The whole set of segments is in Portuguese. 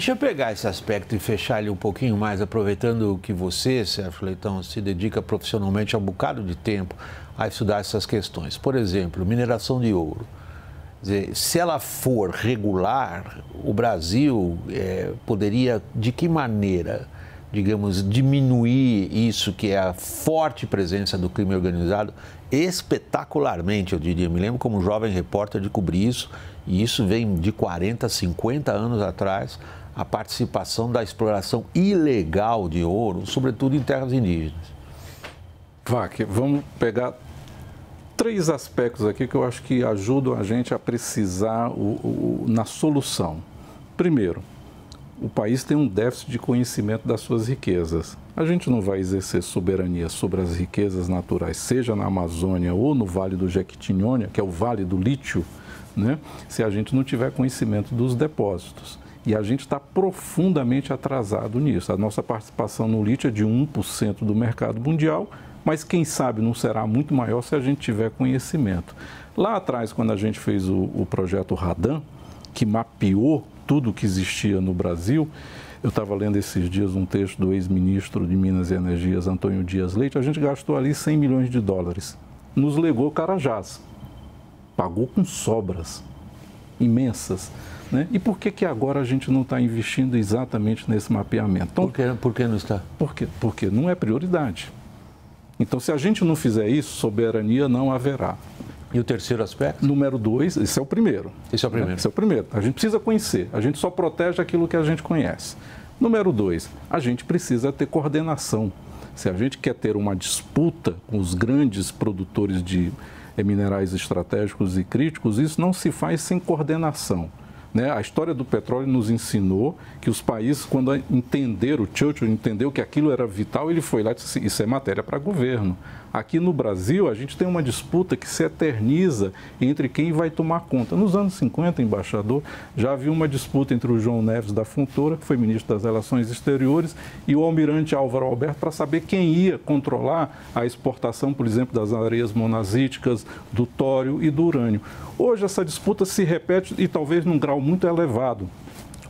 Deixa eu pegar esse aspecto e fechar ele um pouquinho mais, aproveitando que você, Sérgio Leitão, se dedica profissionalmente há um bocado de tempo a estudar essas questões. Por exemplo, mineração de ouro. Quer dizer, se ela for regular, o Brasil poderia, de que maneira, digamos, diminuir isso, que é a forte presença do crime organizado, espetacularmente, eu diria. Me lembro como jovem repórter de cobrir isso, e isso vem de 40, 50 anos atrás, a participação da exploração ilegal de ouro, sobretudo em terras indígenas. Vac, vamos pegar 3 aspectos aqui que eu acho que ajudam a gente a precisar na solução. Primeiro, o país tem um déficit de conhecimento das suas riquezas. A gente não vai exercer soberania sobre as riquezas naturais, seja na Amazônia ou no Vale do Jequitinhonha, que é o Vale do Lítio, né? Se a gente não tiver conhecimento dos depósitos. E a gente está profundamente atrasado nisso. A nossa participação no lítio é de 1% do mercado mundial, mas quem sabe não será muito maior se a gente tiver conhecimento. Lá atrás, quando a gente fez o projeto Radan, que mapeou tudo que existia no Brasil, eu estava lendo esses dias um texto do ex-ministro de Minas e Energias, Antônio Dias Leite, a gente gastou ali 100 milhões de dólares. Nos legou Carajás. Pagou com sobras imensas. Né? E por que agora a gente não está investindo exatamente nesse mapeamento? Então, por que não está? Porque não é prioridade. Então, se a gente não fizer isso, soberania não haverá. E o terceiro aspecto? Número 2, esse é o primeiro. Esse é o primeiro. Esse é o primeiro. A gente precisa conhecer, a gente só protege aquilo que a gente conhece. Número 2, a gente precisa ter coordenação. Se a gente quer ter uma disputa com os grandes produtores de minerais estratégicos e críticos, isso não se faz sem coordenação. Né? A história do petróleo nos ensinou que os países, quando entenderam, o Churchill entendeu que aquilo era vital, ele foi lá e disse, isso é matéria para governo. Aqui no Brasil, a gente tem uma disputa que se eterniza entre quem vai tomar conta. Nos anos 50, embaixador, já havia uma disputa entre o João Neves da Fontoura, que foi ministro das Relações Exteriores, e o almirante Álvaro Alberto, para saber quem ia controlar a exportação, por exemplo, das areias monazíticas, do tório e do urânio. Hoje, essa disputa se repete e talvez num grau muito elevado.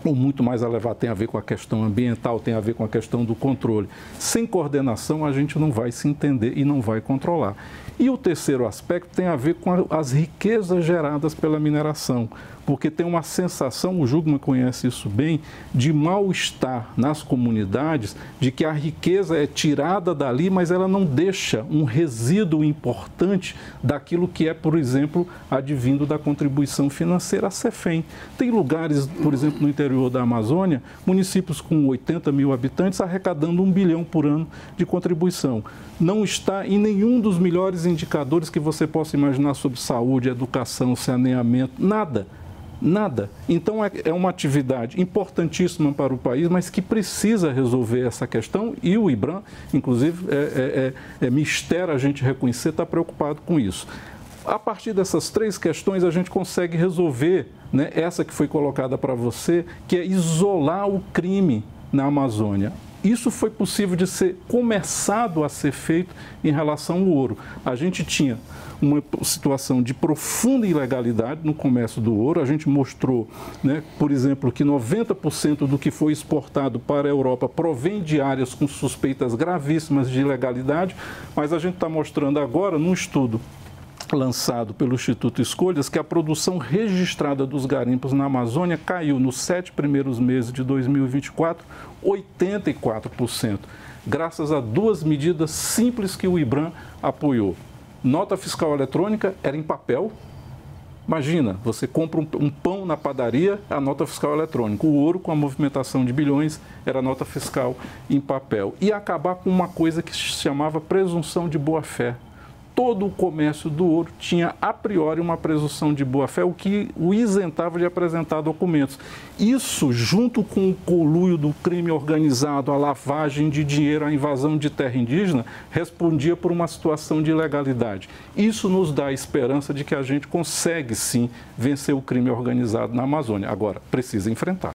Ou muito mais elevado, tem a ver com a questão ambiental, tem a ver com a questão do controle. Sem coordenação, a gente não vai se entender e não vai controlar. E o terceiro aspecto tem a ver com as riquezas geradas pela mineração, porque tem uma sensação, o Jugman conhece isso bem, de mal-estar nas comunidades, de que a riqueza é tirada dali, mas ela não deixa um resíduo importante daquilo que é, por exemplo, advindo da contribuição financeira, a Cefem. Tem lugares, por exemplo, no interior da Amazônia, municípios com 80 mil habitantes arrecadando 1 bilhão por ano de contribuição. Não está em nenhum dos melhores indicadores que você possa imaginar sobre saúde, educação, saneamento, nada. Nada. Então, é uma atividade importantíssima para o país, mas que precisa resolver essa questão e o IBRAM, inclusive, mistério a gente reconhecer, está preocupado com isso. A partir dessas 3 questões, a gente consegue resolver, né, essa que foi colocada para você, que é isolar o crime na Amazônia. Isso foi possível de ser começado a ser feito em relação ao ouro. A gente tinha uma situação de profunda ilegalidade no comércio do ouro. A gente mostrou, né, por exemplo, que 90% do que foi exportado para a Europa provém de áreas com suspeitas gravíssimas de ilegalidade, mas a gente está mostrando agora, num estudo lançado pelo Instituto Escolhas, que a produção registrada dos garimpos na Amazônia caiu nos 7 primeiros meses de 2024, 84%, graças a 2 medidas simples que o IBRAM apoiou. Nota fiscal eletrônica era em papel. Imagina, você compra um pão na padaria, a nota fiscal eletrônica. O ouro, com a movimentação de bilhões, era nota fiscal em papel. E acabar com uma coisa que se chamava presunção de boa-fé. Todo o comércio do ouro tinha, a priori, uma presunção de boa-fé, o que o isentava de apresentar documentos. Isso, junto com o conluio do crime organizado, a lavagem de dinheiro, a invasão de terra indígena, respondia por uma situação de ilegalidade. Isso nos dá a esperança de que a gente consegue, sim, vencer o crime organizado na Amazônia. Agora, precisa enfrentar.